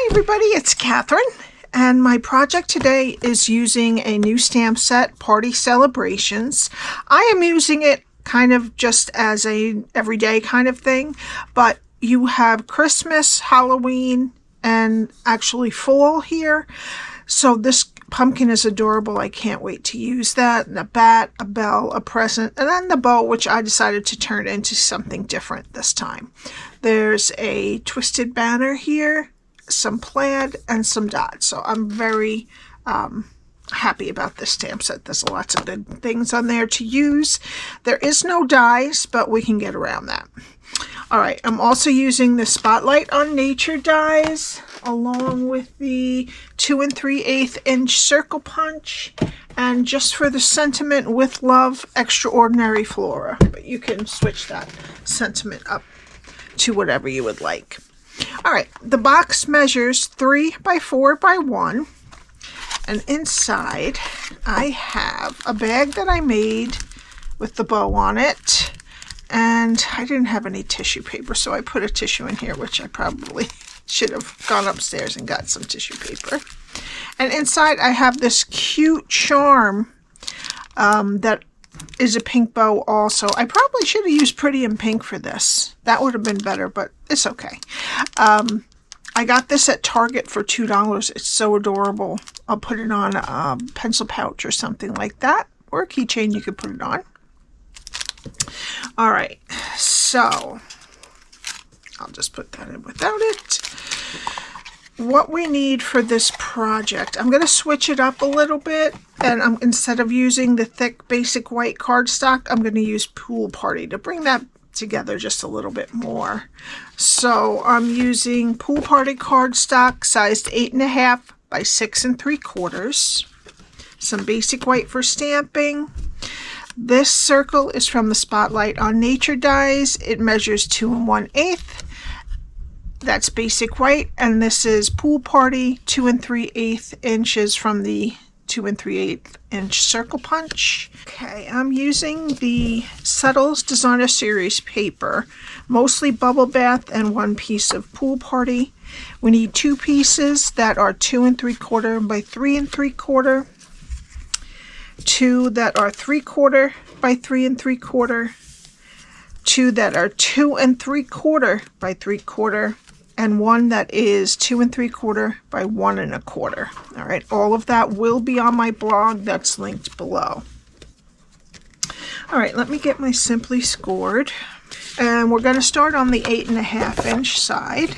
Hi everybody, it's Cathryn, and my project today is using a new stamp set, Party Celebrations. I am using it kind of just as a everyday kind of thing, but you have Christmas, Halloween, and actually fall here. So this pumpkin is adorable. I can't wait to use that. And a bat, a bell, a present, and then the bow, which I decided to turn into something different this time. There's a twisted banner here, some plaid, and some dots. So I'm very happy about this stamp set. There's lots of good things on there to use. There is no dies, but we can get around that. All right, I'm also using the Spotlight on Nature dies along with the 2 3/8 inch circle punch, and just for the sentiment, with love, Extraordinary Flora. But you can switch that sentiment up to whatever you would like. All right, the box measures 3 by 4 by 1, and inside I have a bag that I made with the bow on it, and I didn't have any tissue paper, so I put a tissue in here, which I probably should have gone upstairs and got some tissue paper. And inside I have this cute charm that is a pink bow also. I probably should have used Pretty in Pink for this. That would have been better, but it's okay. I got this at Target for $2. It's so adorable. I'll put it on a pencil pouch or something like that, or a keychain you could put it on. All right, so I'll just put that in without it. What we need for this project, I'm going to switch it up a little bit, and instead of using the thick basic white cardstock, I'm going to use Pool Party to bring that together just a little bit more. So I'm using Pool Party cardstock sized 8.5 by 6 3/4, some basic white for stamping. This circle is from the Spotlight on Nature dies. It measures 2 1/8. That's basic white, and this is Pool Party 2 3/8 inches from the 2 3/8 inch circle punch. Okay, I'm using the Subtles Designer Series paper, mostly Bubble Bath and 1 piece of Pool Party. We need 2 pieces that are 2 3/4 by 3 3/4, 2 that are 3/4 by 3 3/4, 2 that are 2 3/4 by 3/4, and 1 that is 2 3/4 by 1 1/4. All right, all of that will be on my blog that's linked below. All right, let me get my Simply Scored, and we're going to start on the 8.5 inch side.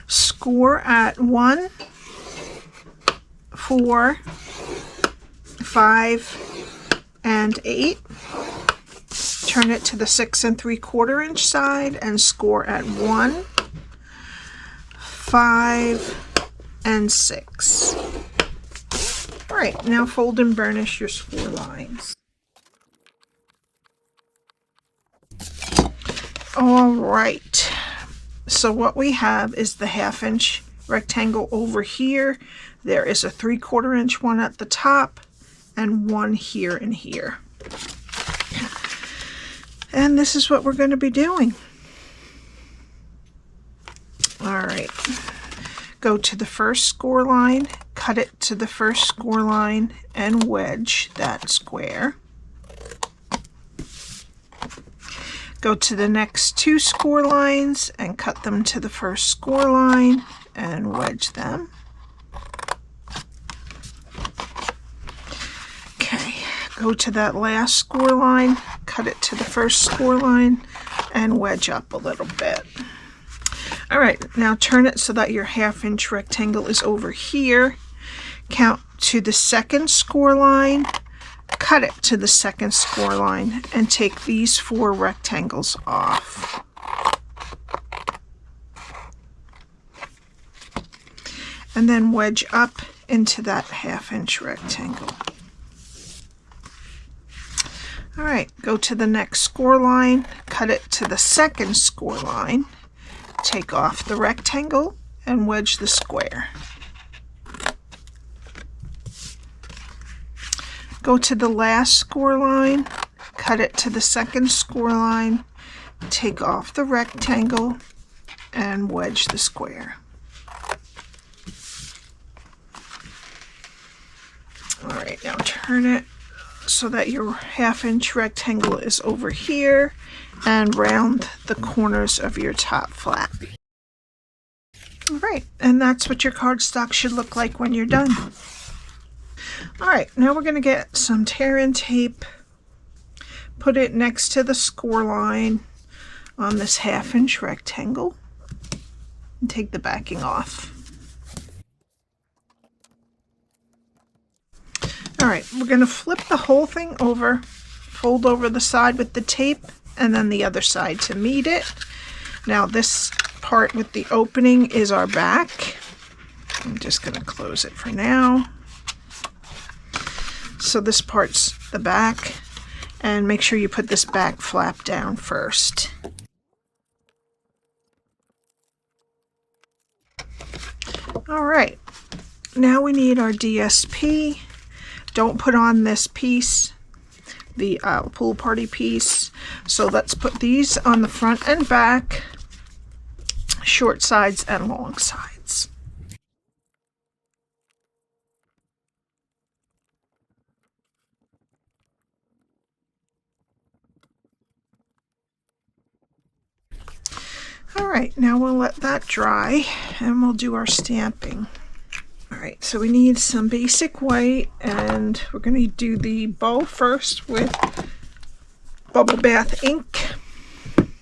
Score at 1, 4, 5, and 8. Turn it to the 6 3/4 inch side and score at 1, 5, and 6. All right, now fold and burnish your score lines. All right, so what we have is the 1/2 inch rectangle over here. There is a 3/4 inch one at the top, and 1 here and here. And this is what we're going to be doing. All right, go to the first score line, cut it to the first score line, and wedge that square. Go to the next 2 score lines and cut them to the first score line and wedge them. Go to that last score line, cut it to the first score line, and wedge up a little bit. All right, now turn it so that your 1/2 inch rectangle is over here. Count to the second score line, cut it to the second score line, and take these 4 rectangles off. And then wedge up into that 1/2 inch rectangle. All right, go to the next score line, cut it to the second score line, take off the rectangle, and wedge the square. Go to the last score line, cut it to the second score line, take off the rectangle, and wedge the square. right, now turn it so that your 1/2-inch rectangle is over here and round the corners of your top flap. All right, and that's what your cardstock should look like when you're done. All right, now we're going to get some tear-in tape, put it next to the score line on this 1/2-inch rectangle, and take the backing off. All right, we're going to flip the whole thing over, fold over the side with the tape, and then the other side to meet it. Now this part with the opening is our back. I'm just going to close it for now. So this part's the back, and make sure you put this back flap down first. All right, now we need our DSP. Don't put on this piece, the pool party piece. So let's put these on the front and back, short sides and long sides. All right, now we'll let that dry and we'll do our stamping. All right, so we need some basic white, and we're going to do the bow first with Bubble Bath ink. I'm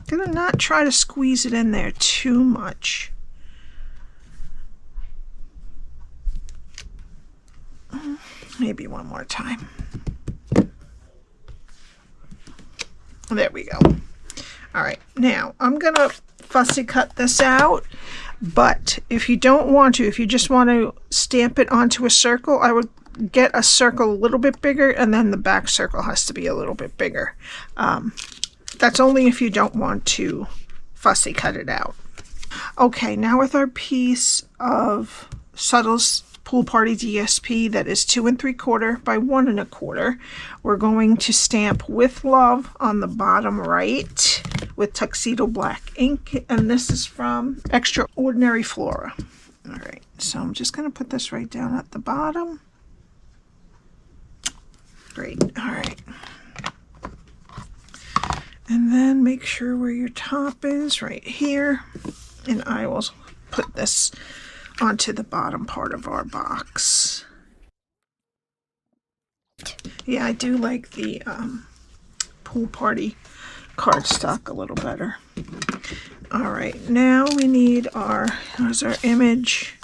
going to not try to squeeze it in there too much. Maybe one more time. There we go. All right, now I'm going to fussy cut this out. But if you don't want to, if you just want to stamp it onto a circle, I would get a circle a little bit bigger, and then the back circle has to be a little bit bigger. That's only if you don't want to fussy cut it out. Okay, now with our piece of Subtle's Pool Party DSP that is 2 3/4 by 1 1/4, we're going to stamp With Love on the bottom right with Tuxedo Black Ink, and this is from Extraordinary Flora. All right, so I'm just going to put this right down at the bottom. Great. All right, and then make sure where your top is right here, and I will put this onto the bottom part of our box. Yeah, I do like the Pool Party cardstock a little better. All right, now we need here's our image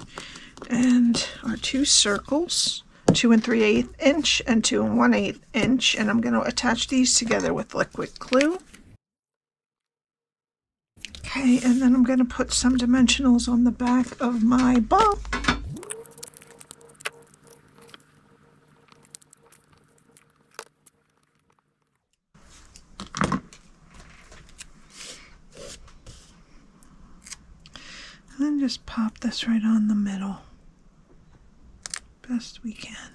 and our 2 circles, 2 3/8 inch and 2 1/8 inch, and I'm going to attach these together with liquid glue. Okay, and then I'm going to put some dimensionals on the back of my bow. And then just pop this right on the middle, best we can.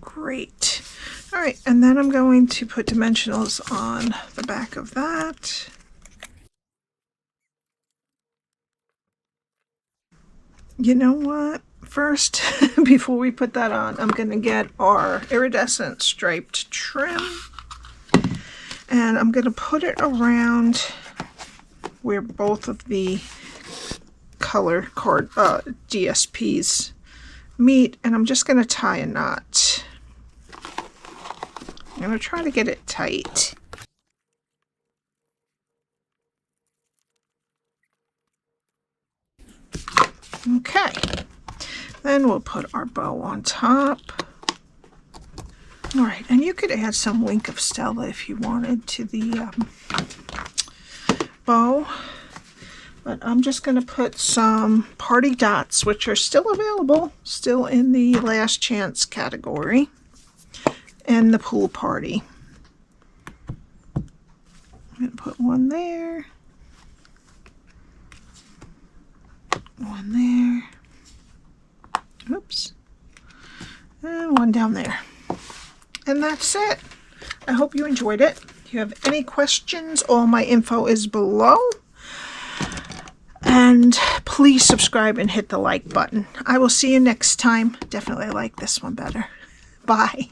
Great. All right, and then I'm going to put dimensionals on the back of that. You know what? First, before we put that on, I'm going to get our iridescent striped trim, and I'm going to put it around where both of the color card DSPs meet, and I'm just going to tie a knot. I'm going to try to get it tight. Okay, then we'll put our bow on top. All right, and you could add some Wink of Stella if you wanted to the bow, but I'm just going to put some party dots, which are still available, still in the last chance category, and the pool party. I'm going to put one there, one there, oops, and one down there. And that's it. I hope you enjoyed it. If you have any questions, all my info is below. And please subscribe and hit the like button. I will see you next time. Definitely like this one better. Bye.